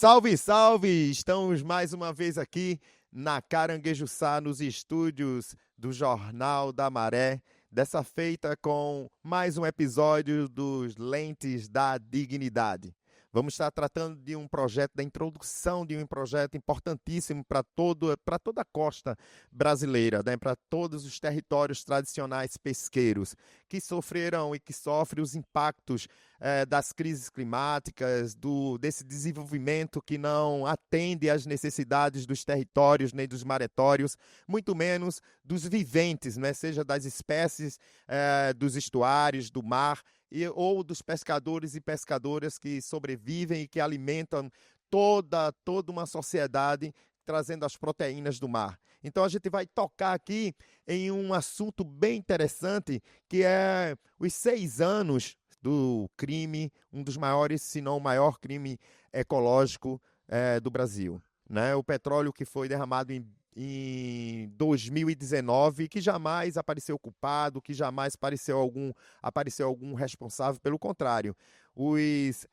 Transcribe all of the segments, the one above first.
Salve, salve! Estamos mais uma vez aqui na Caranguejuçá, nos estúdios do Jornal da Maré, dessa feita com mais um episódio dos Lentes da Dignidade. Vamos estar tratando de um projeto, da introdução de um projeto importantíssimo para toda a costa brasileira, né? Para todos os territórios tradicionais pesqueiros que sofreram e que sofrem os impactos das crises climáticas, desse desenvolvimento que não atende às necessidades dos territórios nem dos maretórios, muito menos dos viventes, né? Seja das espécies dos estuários, do mar, ou dos pescadores e pescadoras que sobrevivem e que alimentam toda uma sociedade, trazendo as proteínas do mar. Então a gente vai tocar aqui em um assunto bem interessante, que é os 6 anos do crime, um dos maiores, se não o maior crime ecológico do Brasil, né? O petróleo que foi derramado em 2019, que jamais apareceu culpado, que jamais apareceu algum responsável. Pelo contrário,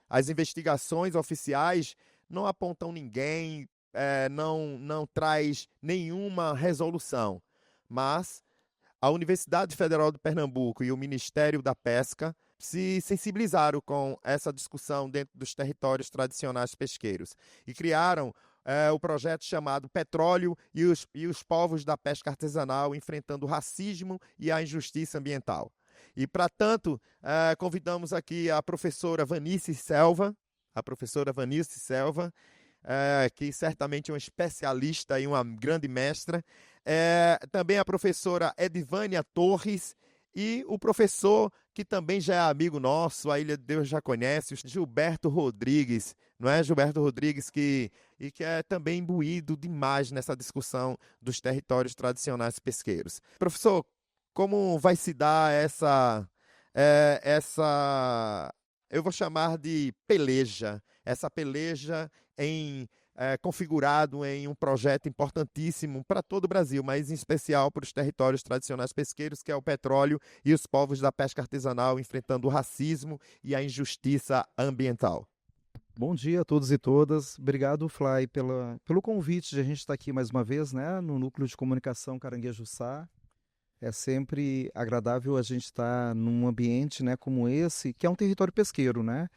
as investigações oficiais não apontam ninguém, não traz nenhuma resolução, mas a Universidade Federal de Pernambuco e o Ministério da Pesca se sensibilizaram com essa discussão dentro dos territórios tradicionais pesqueiros e criaram o projeto chamado Petróleo e os Povos da Pesca Artesanal enfrentando o racismo e a injustiça ambiental. E, para tanto, convidamos aqui a professora Vanice Selva, que certamente é uma especialista e uma grande mestra, também a professora Edvânia Torres e o professor que também já é amigo nosso, a Ilha de Deus já conhece, o Gilberto Rodrigues, não é, Gilberto Rodrigues, que é também imbuído demais nessa discussão dos territórios tradicionais pesqueiros. Professor, como vai se dar essa eu vou chamar de peleja, essa peleja configurado em um projeto importantíssimo para todo o Brasil, mas em especial para os territórios tradicionais pesqueiros, que é o petróleo e os povos da pesca artesanal enfrentando o racismo e a injustiça ambiental? Bom dia a todos e todas. Obrigado, Fly, pelo convite de a gente estar aqui mais uma vez, né, no Núcleo de Comunicação Caranguejuçá. É sempre agradável a gente estar num ambiente, né, como esse, que é um território pesqueiro, né?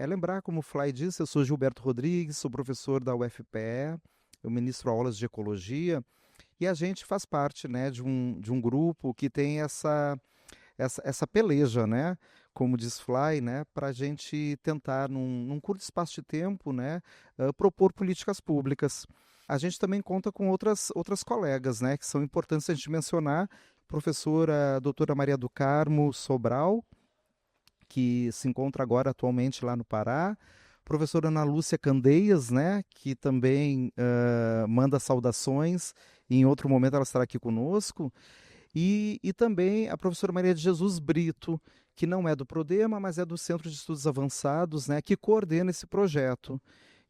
Lembrar, como o Fly disse, eu sou Gilberto Rodrigues, sou professor da UFPE, eu ministro aulas de ecologia, e a gente faz parte, né, de um grupo que tem essa peleja, né? Como diz Fly, né? Para a gente tentar, num curto espaço de tempo, né? Propor políticas públicas. A gente também conta com outras colegas, né? Que são importantes a gente mencionar. Professora doutora Maria do Carmo Sobral, que se encontra agora atualmente lá no Pará. Professora Ana Lúcia Candeias, né? Que também manda saudações. E em outro momento ela estará aqui conosco. E também a professora Maria de Jesus Brito, que não é do Prodema, mas é do Centro de Estudos Avançados, né, que coordena esse projeto.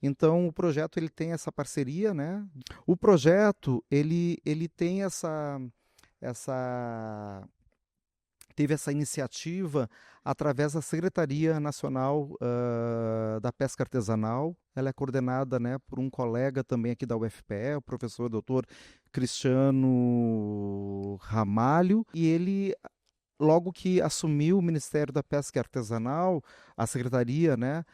Então, o projeto ele tem essa parceria, né? O projeto ele tem teve essa iniciativa através da Secretaria Nacional da Pesca Artesanal. Ela é coordenada, né, por um colega também aqui da UFPE, o professor doutor Cristiano Ramalho, e ele, logo que assumiu o Ministério da Pesca Artesanal, a Secretaria, né,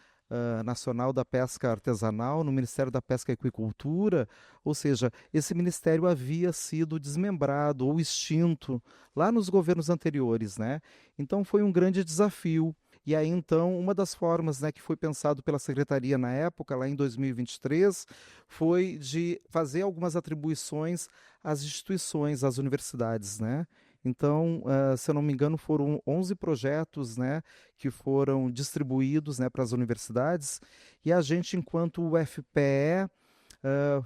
Nacional da Pesca Artesanal, no Ministério da Pesca e Aquicultura, ou seja, esse ministério havia sido desmembrado ou extinto lá nos governos anteriores, né? Então foi um grande desafio. E aí, então, uma das formas, né, que foi pensado pela Secretaria na época, lá em 2023, foi de fazer algumas atribuições às instituições, às universidades, né? Então, se eu não me engano, foram 11 projetos, né, que foram distribuídos, né, para as universidades, e a gente, enquanto UFPE,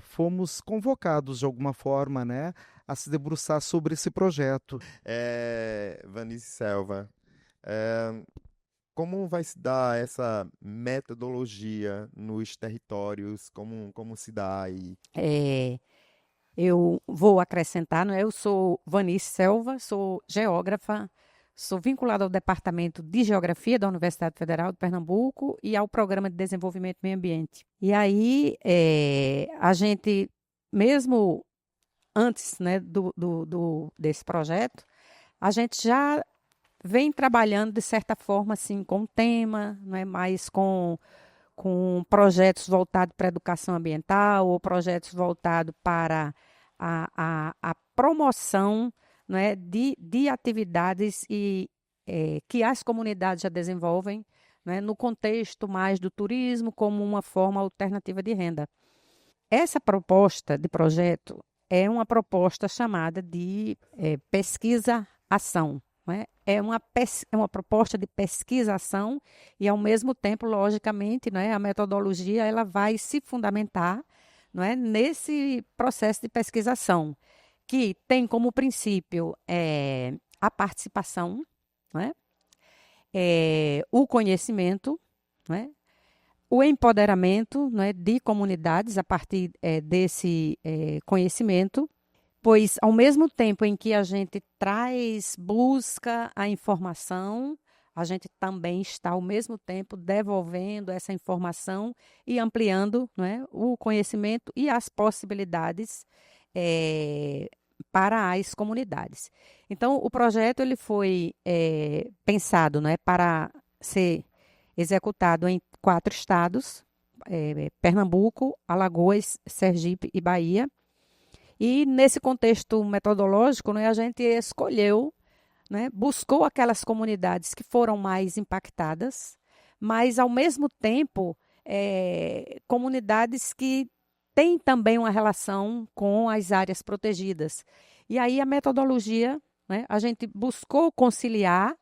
fomos convocados de alguma forma, né, a se debruçar sobre esse projeto. Vanice Selva, como vai se dar essa metodologia nos territórios? Como se dá aí? Eu vou acrescentar, não é? Eu sou Vanice Selva, sou geógrafa, Sou vinculada ao Departamento de Geografia da Universidade Federal de Pernambuco e ao Programa de Desenvolvimento do Meio Ambiente. E aí, a gente, mesmo antes, né, desse projeto, a gente já vem trabalhando, de certa forma, assim, com o tema, né, mais com projetos voltados para a educação ambiental ou projetos voltados para a promoção, né, de atividades que as comunidades já desenvolvem, né, no contexto mais do turismo como uma forma alternativa de renda. Essa proposta de projeto é uma proposta chamada de pesquisa-ação. Né? É uma proposta de pesquisa-ação e, ao mesmo tempo, logicamente, né, a metodologia ela vai se fundamentar, né, nesse processo de pesquisação, que tem como princípio a participação, né, o conhecimento, né, o empoderamento, né, de comunidades a partir desse conhecimento, pois, ao mesmo tempo em que a gente busca a informação, a gente também está, ao mesmo tempo, devolvendo essa informação e ampliando, né, o conhecimento e as possibilidades para as comunidades. Então, o projeto ele foi pensado, né, para ser executado em 4 estados, Pernambuco, Alagoas, Sergipe e Bahia. E, nesse contexto metodológico, né, a gente escolheu, né, buscou aquelas comunidades que foram mais impactadas, mas, ao mesmo tempo, comunidades que têm também uma relação com as áreas protegidas. E aí a metodologia, né, a gente buscou conciliar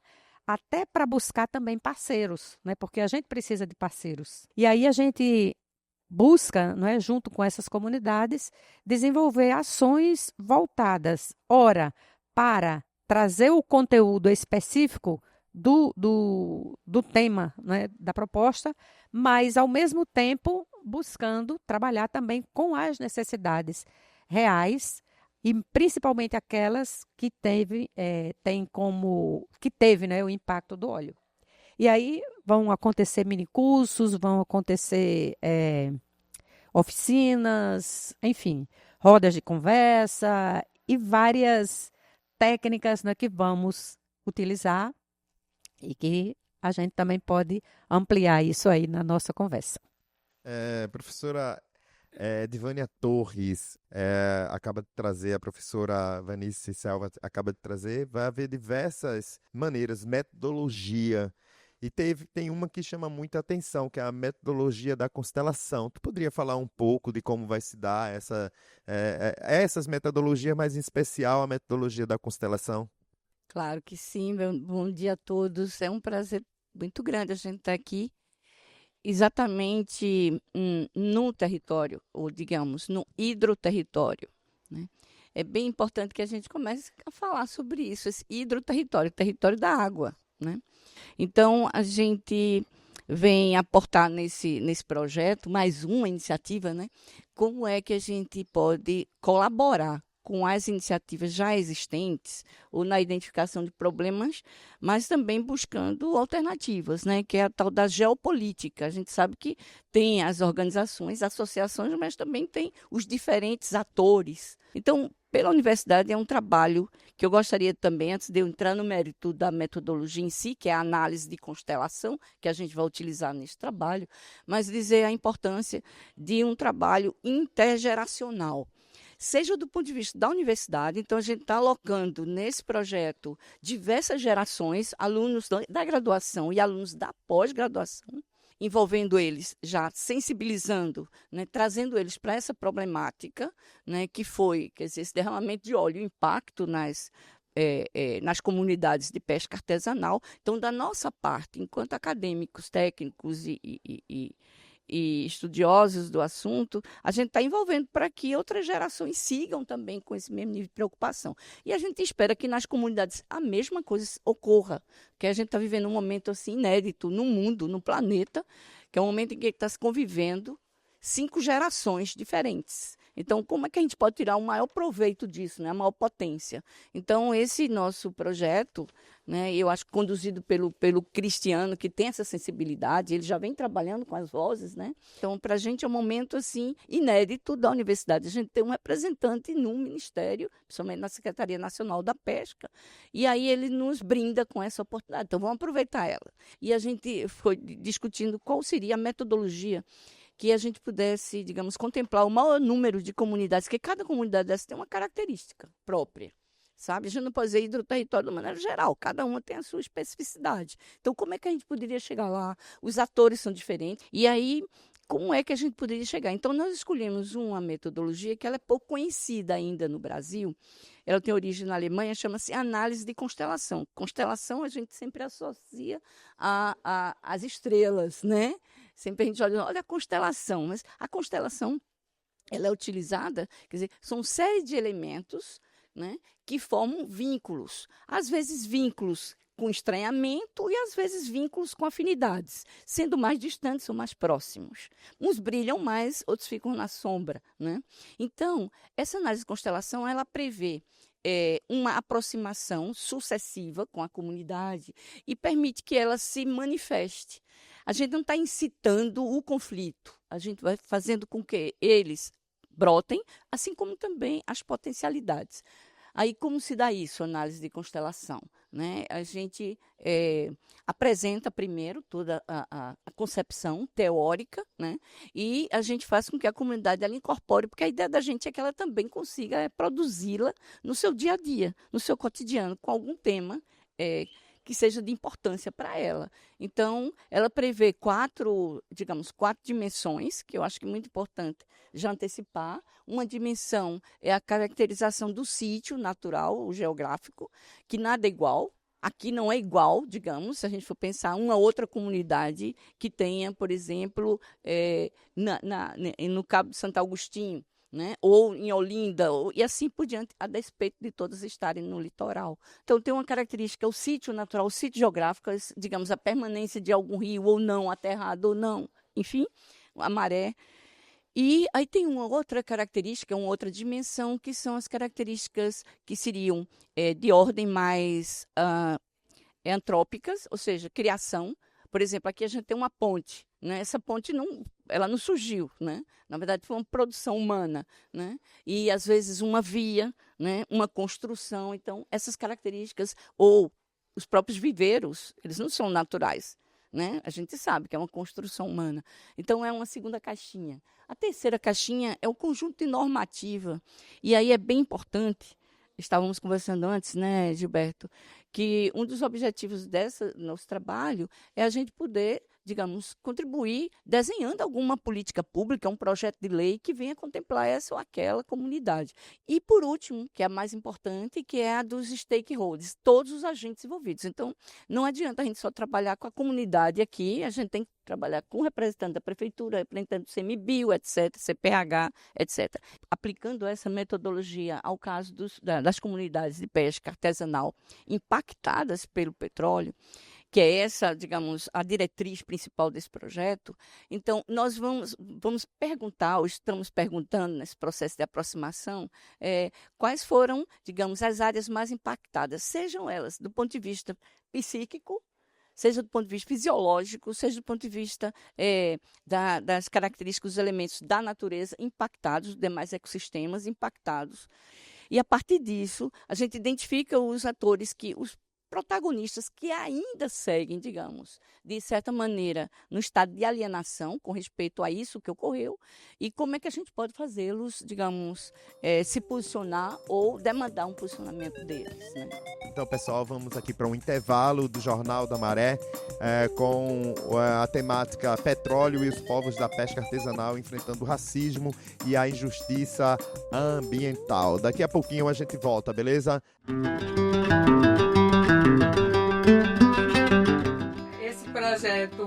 até para buscar também parceiros, né, porque a gente precisa de parceiros. E aí a gente busca, não é, junto com essas comunidades, desenvolver ações voltadas, ora, para trazer o conteúdo específico do tema, né, da proposta, mas, ao mesmo tempo, buscando trabalhar também com as necessidades reais e principalmente aquelas que teve, né, o impacto do óleo. E aí vão acontecer minicursos, vão acontecer oficinas, enfim, rodas de conversa e várias técnicas, né, que vamos utilizar e que a gente também pode ampliar isso aí na nossa conversa. Professora Edivânia Torres acaba de trazer, a professora Vanice Selva acaba de trazer, vai haver diversas maneiras, metodologia. E tem uma que chama muita atenção, que é a metodologia da constelação. Tu poderia falar um pouco de como vai se dar essas metodologias, mas em especial a metodologia da constelação? Claro que sim. Bom dia a todos. É um prazer muito grande a gente estar aqui exatamente no território, ou digamos, no hidroterritório, né? É bem importante que a gente comece a falar sobre isso, esse hidroterritório, território da água, né? Então, a gente vem aportar nesse projeto mais uma iniciativa, né? Como é que a gente pode colaborar com as iniciativas já existentes ou na identificação de problemas, mas também buscando alternativas, né? Que é a tal da geopolítica. A gente sabe que tem as organizações, associações, mas também tem os diferentes atores. Então, pela universidade, é um trabalho que eu gostaria também, antes de eu entrar no mérito da metodologia em si, que é a análise de constelação, que a gente vai utilizar nesse trabalho, mas dizer a importância de um trabalho intergeracional. Seja do ponto de vista da universidade, então a gente está alocando nesse projeto diversas gerações, alunos da graduação e alunos da pós-graduação, envolvendo eles, já sensibilizando, né, trazendo eles para essa problemática, né, que foi, quer dizer, esse derramamento de óleo, o impacto nas comunidades de pesca artesanal. Então, da nossa parte, enquanto acadêmicos, técnicos e estudiosos do assunto, a gente está envolvendo para que outras gerações sigam também com esse mesmo nível de preocupação. E a gente espera que nas comunidades a mesma coisa ocorra, que a gente está vivendo um momento assim inédito no mundo, no planeta, que é um momento em que está se convivendo 5 gerações diferentes. Então, como é que a gente pode tirar o maior proveito disso, né? A maior potência? Então, esse nosso projeto, né, eu acho que conduzido pelo Cristiano, que tem essa sensibilidade, ele já vem trabalhando com as vozes, né? Então, para a gente é um momento assim, inédito da universidade. A gente tem um representante no Ministério, principalmente na Secretaria Nacional da Pesca, e aí ele nos brinda com essa oportunidade. Então, vamos aproveitar ela. E a gente foi discutindo qual seria a metodologia que a gente pudesse, digamos, contemplar o maior número de comunidades, porque cada comunidade dessa tem uma característica própria, sabe? A gente não pode dizer hidroterritório de maneira geral, cada uma tem a sua especificidade. Então, como é que a gente poderia chegar lá? Os atores são diferentes, e aí, como é que a gente poderia chegar? Então, nós escolhemos uma metodologia que ela é pouco conhecida ainda no Brasil. Ela tem origem na Alemanha, chama-se análise de constelação. Constelação a gente sempre associa às estrelas, né? Sempre a gente olha a constelação, mas a constelação ela é utilizada, quer dizer, são série de elementos, né, que formam vínculos. Às vezes vínculos com estranhamento e às vezes vínculos com afinidades, sendo mais distantes ou mais próximos. Uns brilham mais, outros ficam na sombra, né? Então, essa análise de constelação, ela prevê uma aproximação sucessiva com a comunidade e permite que ela se manifeste. A gente não está incitando o conflito, a gente vai fazendo com que eles brotem, assim como também as potencialidades. Aí, como se dá isso, análise de constelação? Né? A gente apresenta primeiro toda a concepção teórica, né? E a gente faz com que a comunidade ela incorpore, porque a ideia da gente é que ela também consiga produzi-la no seu dia a dia, no seu cotidiano, com algum tema que seja de importância para ela. Então, ela prevê quatro dimensões, que eu acho que é muito importante já antecipar. Uma dimensão é a caracterização do sítio natural, o geográfico, que nada é igual. Aqui não é igual, digamos, se a gente for pensar uma outra comunidade que tenha, por exemplo, no Cabo de Santo Agostinho, né? Ou em Olinda, e assim por diante, a despeito de todas estarem no litoral. Então, tem uma característica, o sítio natural, o sítio geográfico, digamos, a permanência de algum rio ou não, aterrado ou não, enfim, a maré. E aí tem uma outra característica, uma outra dimensão, que são as características que seriam de ordem mais antrópicas, ou seja, criação. Por exemplo, aqui a gente tem uma ponte, né? Essa ponte ela não surgiu, né? Na verdade, foi uma produção humana, né? E, às vezes, uma via, né? Uma construção. Então, essas características, ou os próprios viveiros, eles não são naturais, né? A gente sabe que é uma construção humana. Então, é uma segunda caixinha. A terceira caixinha é o conjunto de normativa. E aí é bem importante, estávamos conversando antes, né, Gilberto, que um dos objetivos desse nosso trabalho é a gente poder, digamos, contribuir desenhando alguma política pública, um projeto de lei que venha contemplar essa ou aquela comunidade. E, por último, que é a mais importante, que é a dos stakeholders, todos os agentes envolvidos. Então, não adianta a gente só trabalhar com a comunidade aqui, a gente tem que trabalhar com o representante da prefeitura, representante do CMBio, etc., CPH, etc. Aplicando essa metodologia ao caso das comunidades de pesca artesanal impactadas pelo petróleo, que é essa, digamos, a diretriz principal desse projeto. Então, nós vamos perguntar, ou estamos perguntando nesse processo de aproximação, quais foram, digamos, as áreas mais impactadas, sejam elas do ponto de vista psíquico, seja do ponto de vista fisiológico, seja do ponto de vista das características dos elementos da natureza impactados, os demais ecossistemas impactados. E, a partir disso, a gente identifica os atores, os protagonistas que ainda seguem, digamos, de certa maneira, no estado de alienação com respeito a isso que ocorreu, e como é que a gente pode fazê-los, digamos, se posicionar ou demandar um posicionamento deles, né? Então, pessoal, vamos aqui para um intervalo do Jornal da Maré com a temática Petróleo e os povos da pesca artesanal enfrentando o racismo e a injustiça ambiental. Daqui a pouquinho a gente volta, beleza? Esse projeto,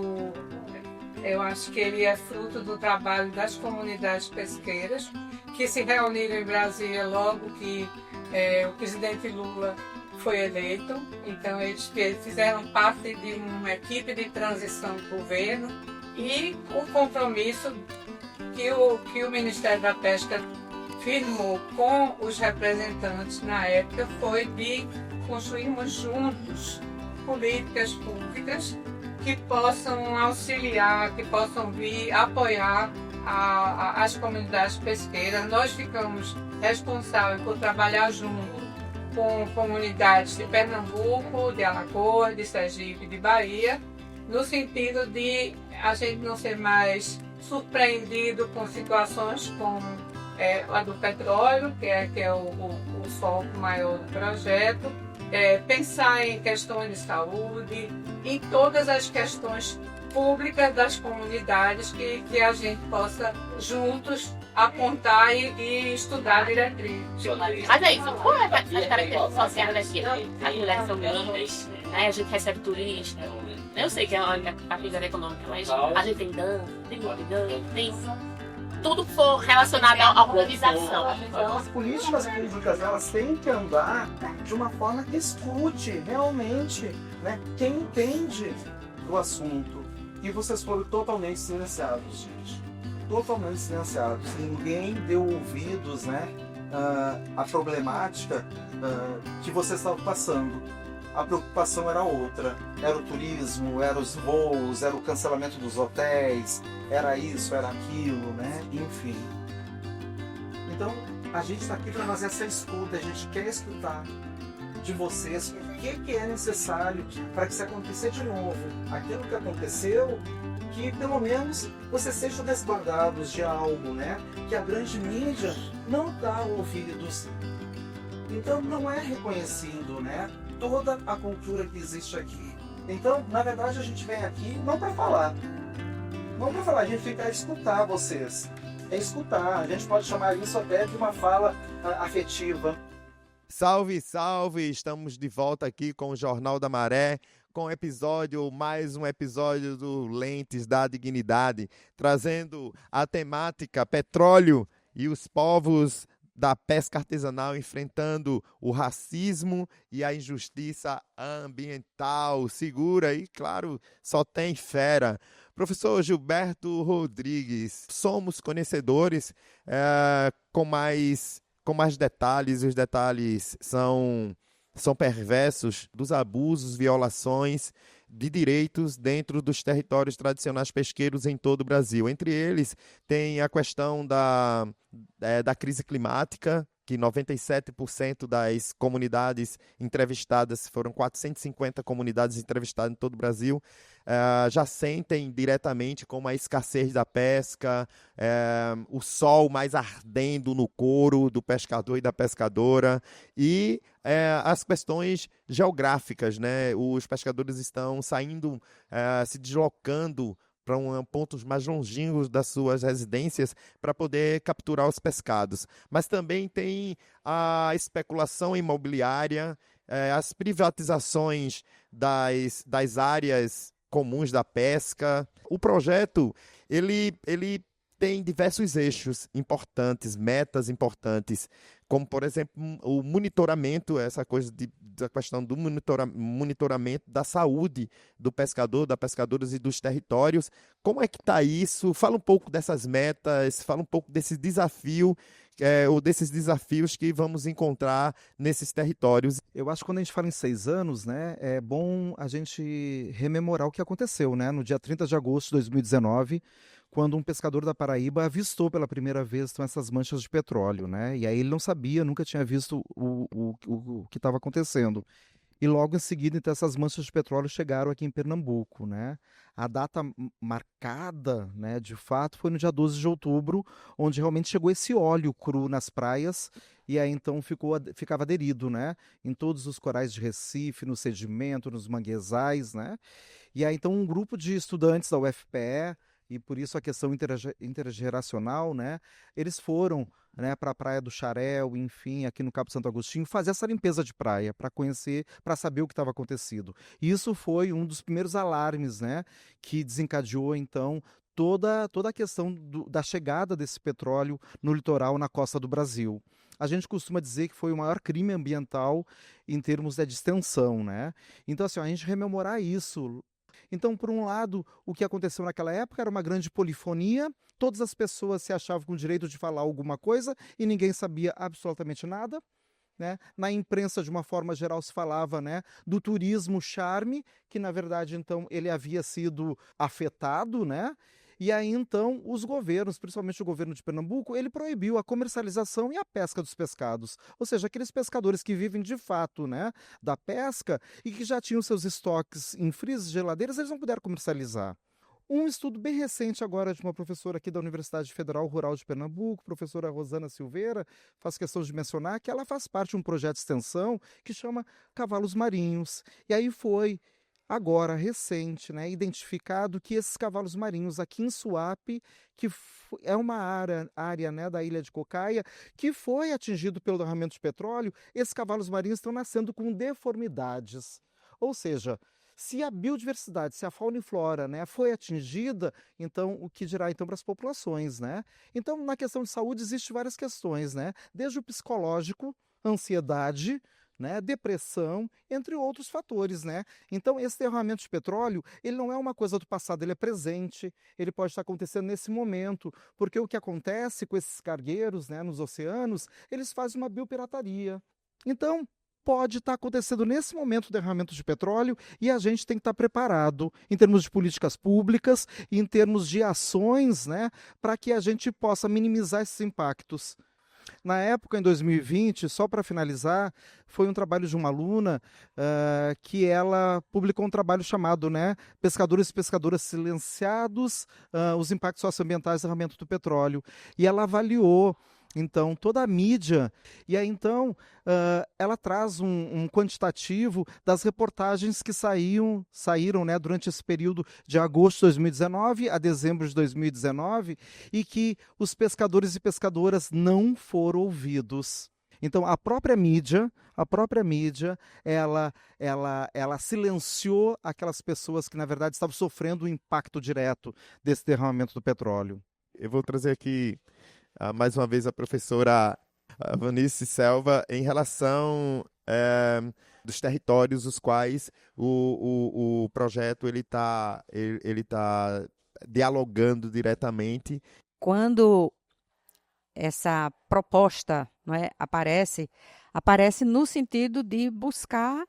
eu acho que ele é fruto do trabalho das comunidades pesqueiras que se reuniram em Brasília logo que o presidente Lula foi eleito. Então, eles fizeram parte de uma equipe de transição do governo e o compromisso que o Ministério da Pesca firmou com os representantes na época foi de construirmos juntos políticas públicas que possam auxiliar, que possam vir apoiar as comunidades pesqueiras. Nós ficamos responsáveis por trabalhar junto com comunidades de Pernambuco, de Alagoas, de Sergipe, de Bahia, no sentido de a gente não ser mais surpreendido com situações como a do petróleo, que é o foco maior do projeto, pensar em questões de saúde, em todas as questões públicas das comunidades que a gente possa juntos apontar e estudar diretrizes. Mas é isso, como as características sociais daqui, as mulheres são lindas, né? A gente recebe turista, eu sei que é a figura econômica, mas a gente tem dança, tem tudo que for relacionado à organização. As políticas públicas, elas têm que andar de uma forma que escute realmente, né, quem entende do assunto. E vocês foram totalmente silenciados, gente. Totalmente silenciados. Ninguém deu ouvidos, né, à problemática que vocês estavam passando. A preocupação era outra. Era o turismo, eram os voos, era o cancelamento dos hotéis, era isso, era aquilo, né? Enfim. Então, a gente está aqui para fazer essa escuta, a gente quer escutar de vocês o que é necessário para que isso aconteça de novo. Aquilo que aconteceu, que pelo menos vocês sejam resguardados de algo, né? Que a grande mídia não dá ouvidos. Então, não é reconhecido, né? Toda a cultura que existe aqui. Então, na verdade, a gente vem aqui não para falar. Não para falar, a gente fica a escutar vocês. É escutar. A gente pode chamar isso até de uma fala afetiva. Salve, salve! Estamos de volta aqui com o Jornal da Maré, com mais um episódio do Lentes da Dignidade, trazendo a temática petróleo e os povos da pesca artesanal enfrentando o racismo e a injustiça ambiental. Segura aí, claro, só tem fera. Professor Gilberto Rodrigues, somos conhecedores com mais detalhes, os detalhes são perversos, dos abusos, violações de direitos dentro dos territórios tradicionais pesqueiros em todo o Brasil. Entre eles, tem a questão da crise climática, que 97% das comunidades entrevistadas, foram 450 comunidades entrevistadas em todo o Brasil, já sentem diretamente como a escassez da pesca, o sol mais ardendo no couro do pescador e da pescadora, e as questões geográficas, né? Os pescadores estão saindo, se deslocando para pontos mais longínquos das suas residências para poder capturar os pescados. Mas também tem a especulação imobiliária, as privatizações das áreas comuns da pesca. O projeto ele tem diversos eixos importantes, metas importantes, como, por exemplo, o monitoramento, essa coisa da questão do monitoramento da saúde do pescador, das pescadoras e dos territórios. Como é que está isso? Fala um pouco dessas metas, fala um pouco desse desafio, ou desses desafios que vamos encontrar nesses territórios. Eu acho que quando a gente fala em 6 anos, né, é bom a gente rememorar o que aconteceu, né, no dia 30 de agosto de 2019, quando um pescador da Paraíba avistou pela primeira vez essas manchas de petróleo, né? E aí ele não sabia, nunca tinha visto o que estava acontecendo. E logo em seguida, então, essas manchas de petróleo chegaram aqui em Pernambuco, né? A data marcada, né, de fato, foi no dia 12 de outubro, onde realmente chegou esse óleo cru nas praias, e aí então ficava aderido, né? Em todos os corais de Recife, no sedimento, nos manguezais, né? E aí então um grupo de estudantes da UFPE, e por isso a questão intergeracional, né? Eles foram, né, para a Praia do Xarel, enfim, aqui no Cabo Santo Agostinho, fazer essa limpeza de praia, para conhecer, para saber o que estava acontecendo. E isso foi um dos primeiros alarmes, né, que desencadeou, então, toda a questão da chegada desse petróleo no litoral, na costa do Brasil. A gente costuma dizer que foi o maior crime ambiental em termos de extensão, né? Então, assim, a gente rememorar isso. Então, por um lado, o que aconteceu naquela época era uma grande polifonia, todas as pessoas se achavam com o direito de falar alguma coisa e ninguém sabia absolutamente nada. Né? Na imprensa, de uma forma geral, se falava, né, do turismo charme, que na verdade então ele havia sido afetado, né? E aí então os governos, principalmente o governo de Pernambuco, ele proibiu a comercialização e a pesca dos pescados. Ou seja, aqueles pescadores que vivem de fato, né, da pesca e que já tinham seus estoques em freezers e geladeiras, eles não puderam comercializar. Um estudo bem recente agora de uma professora aqui da Universidade Federal Rural de Pernambuco, professora Rosana Silveira, faz questão de mencionar que ela faz parte de um projeto de extensão que chama Cavalos Marinhos. E aí foi, agora, recente, né, identificado que esses cavalos marinhos aqui em Suape, que é uma área né, da ilha de Cocaia, que foi atingido pelo derramamento de petróleo, esses cavalos marinhos estão nascendo com deformidades. Ou seja, se a biodiversidade, se a fauna e flora, né, foi atingida, então o que dirá então para as populações, né? Então, na questão de saúde existem várias questões, né? Desde o psicológico, ansiedade, né, depressão, entre outros fatores, né? Então, esse derramamento de petróleo, ele não é uma coisa do passado, ele é presente, ele pode estar acontecendo nesse momento, porque o que acontece com esses cargueiros, né, nos oceanos, eles fazem uma biopirataria. Então, pode estar acontecendo nesse momento o derramamento de petróleo e a gente tem que estar preparado em termos de políticas públicas e em termos de ações, né, para que a gente possa minimizar esses impactos. Na época, em 2020, só para finalizar, foi um trabalho de uma aluna que ela publicou um trabalho chamado, né, Pescadores e Pescadoras Silenciados, os impactos socioambientais do derramamento do petróleo. E ela avaliou então toda a mídia, e aí então ela traz um quantitativo das reportagens que saíram né, durante esse período de agosto de 2019 a dezembro de 2019, e que os pescadores e pescadoras não foram ouvidos. Então a própria mídia, ela silenciou aquelas pessoas que na verdade estavam sofrendo o impacto direto desse derramamento do petróleo. Eu vou trazer aqui mais uma vez a professora Vanice Selva em relação dos territórios os quais o projeto ele tá dialogando diretamente. Quando essa proposta, não é, aparece no sentido de buscar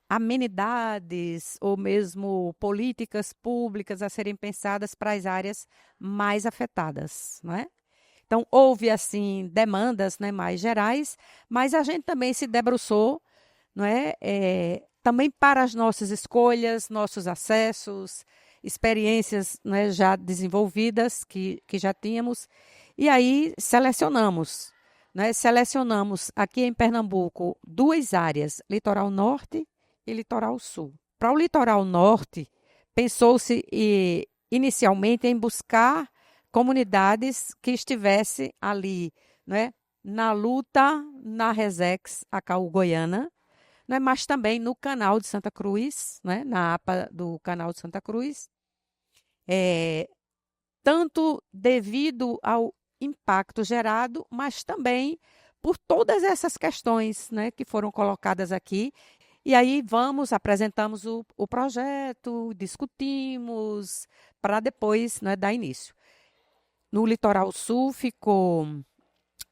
amenidades ou mesmo políticas públicas a serem pensadas para as áreas mais afetadas, não é? Então, houve, assim, demandas, né, mais gerais, mas a gente também se debruçou, não é, também para as nossas escolhas, nossos acessos, experiências, né, já desenvolvidas, que já tínhamos, e aí selecionamos, né, aqui em Pernambuco 2 áreas, Litoral Norte e Litoral Sul. Para o Litoral Norte, pensou-se inicialmente em buscar comunidades que estivessem ali, né, na luta na Resex Acau-Goiana, né, mas também no Canal de Santa Cruz, né, na APA do Canal de Santa Cruz, tanto devido ao impacto gerado, mas também por todas essas questões, né, que foram colocadas aqui. E aí apresentamos o projeto, discutimos, para depois, né, dar início. No Litoral Sul ficou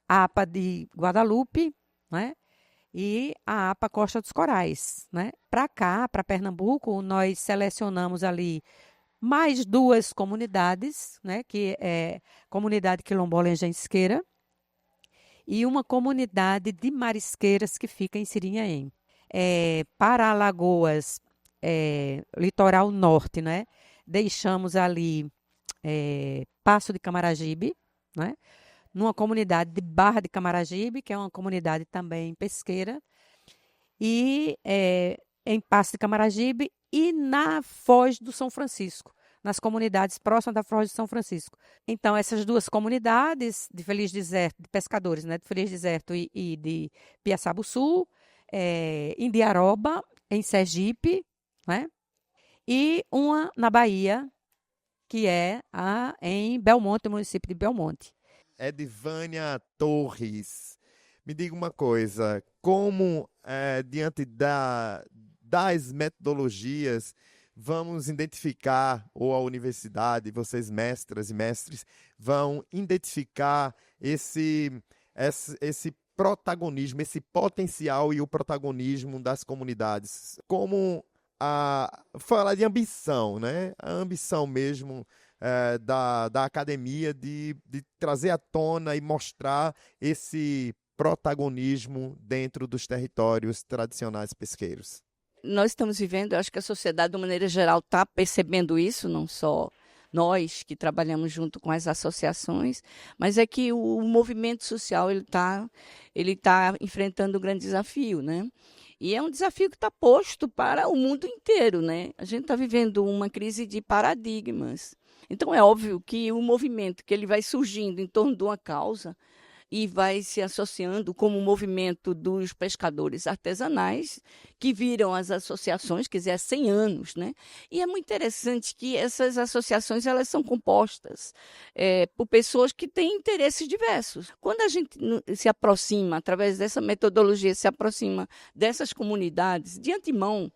a APA de Guadalupe, né, e a APA Costa dos Corais, né. Para cá, para Pernambuco, nós selecionamos ali mais 2 comunidades, né, que é a comunidade quilombola Engenhesqueira e uma comunidade de marisqueiras que fica em Sirinhaém. Para Alagoas, Litoral Norte, né, deixamos ali Passo de Camaragibe, né? Numa comunidade de Barra de Camaragibe, que é uma comunidade também pesqueira, e em Passo de Camaragibe e na Foz do São Francisco, nas comunidades próximas da Foz de São Francisco. Então, essas 2 comunidades de Feliz Deserto, de pescadores, né, de Feliz Deserto e de Piaçabuçu, Indiaroba, em Sergipe, né? E uma na Bahia, que é em Belmonte, município de Belmonte. Edvânia Torres, me diga uma coisa, como diante das metodologias vamos identificar, ou a universidade, vocês mestras e mestres, vão identificar esse protagonismo, esse potencial e o protagonismo das comunidades, como falar de ambição, né? A ambição mesmo da academia de trazer à tona e mostrar esse protagonismo dentro dos territórios tradicionais pesqueiros. Nós estamos vivendo, eu acho que a sociedade, de uma maneira geral, está percebendo isso, não só nós que trabalhamos junto com as associações, mas é que o movimento social ele tá enfrentando um grande desafio, né? E é um desafio que está posto para o mundo inteiro, né? A gente está vivendo uma crise de paradigmas. Então, é óbvio que o movimento que ele vai surgindo em torno de uma causa e vai se associando como o movimento dos pescadores artesanais, que viram as associações, quer dizer, há 100 anos, né? E é muito interessante que essas associações elas são compostas por pessoas que têm interesses diversos. Quando a gente se aproxima, através dessa metodologia, se aproxima dessas comunidades, de antemão,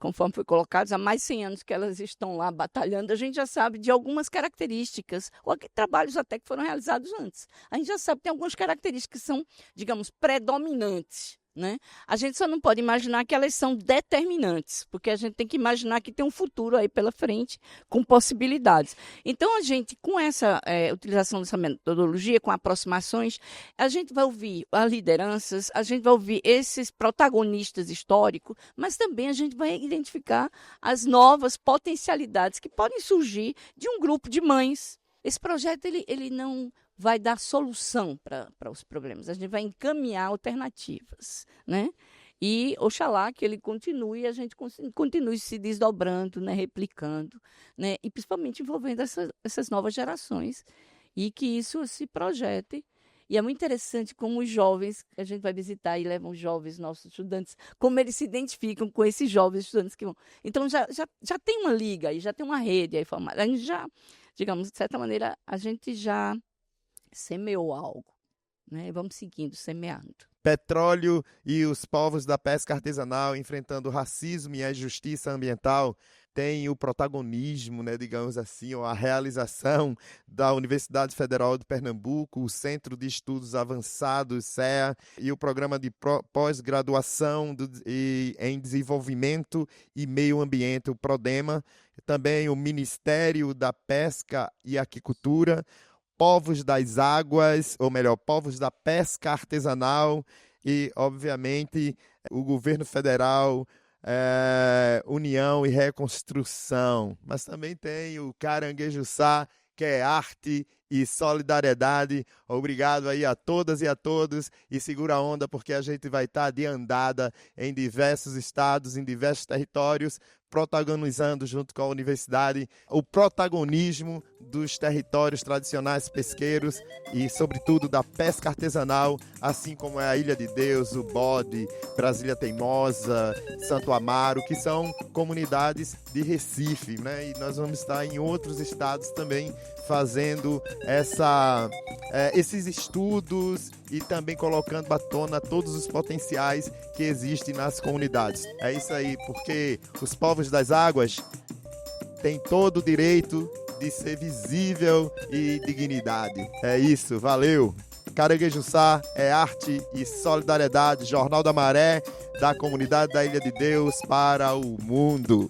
conforme foi colocado, há mais de 100 anos que elas estão lá batalhando, a gente já sabe de algumas características, ou trabalhos até que foram realizados antes. A gente já sabe que tem algumas características que são, digamos, predominantes, né? A gente só não pode imaginar que elas são determinantes, porque a gente tem que imaginar que tem um futuro aí pela frente com possibilidades. Então, a gente, com essa utilização dessa metodologia, com aproximações, a gente vai ouvir as lideranças, a gente vai ouvir esses protagonistas históricos, mas também a gente vai identificar as novas potencialidades que podem surgir de um grupo de mães. Esse projeto ele não vai dar solução para os problemas. A gente vai encaminhar alternativas, né? E oxalá que ele continue e a gente continue se desdobrando, né? Replicando, né? E principalmente envolvendo essas novas gerações e que isso se projete. E é muito interessante como os jovens, a gente vai visitar e levam os jovens, nossos estudantes, como eles se identificam com esses jovens estudantes que vão. Então, já tem uma liga aí, já tem uma rede aí formada. A gente já, digamos, de certa maneira, a gente já semeou algo, né? Vamos seguindo, semeando. Petróleo e os povos da pesca artesanal enfrentando o racismo e a injustiça ambiental tem o protagonismo, né, digamos assim, ou a realização da Universidade Federal de Pernambuco, o Centro de Estudos Avançados, CEA, e o Programa de Pós-Graduação em Desenvolvimento e Meio Ambiente, o PRODEMA, também o Ministério da Pesca e Aquicultura, Povos das Águas, ou melhor, Povos da Pesca Artesanal e, obviamente, o governo federal, União e Reconstrução. Mas também tem o Caranguejuçá, que é arte e solidariedade. Obrigado aí a todas e a todos e segura a onda porque a gente vai estar de andada em diversos estados, em diversos territórios, protagonizando junto com a universidade o protagonismo dos territórios tradicionais pesqueiros e, sobretudo, da pesca artesanal, assim como é a Ilha de Deus, o Bode, Brasília Teimosa, Santo Amaro, que são comunidades de Recife, né? E nós vamos estar em outros estados também fazendo esses estudos e também colocando à tona todos os potenciais que existem nas comunidades. É isso aí, porque os povos das águas têm todo o direito de ser visível e dignidade. É isso, valeu! Caranguejuçá é arte e solidariedade, Jornal da Maré, da comunidade da Ilha de Deus para o mundo.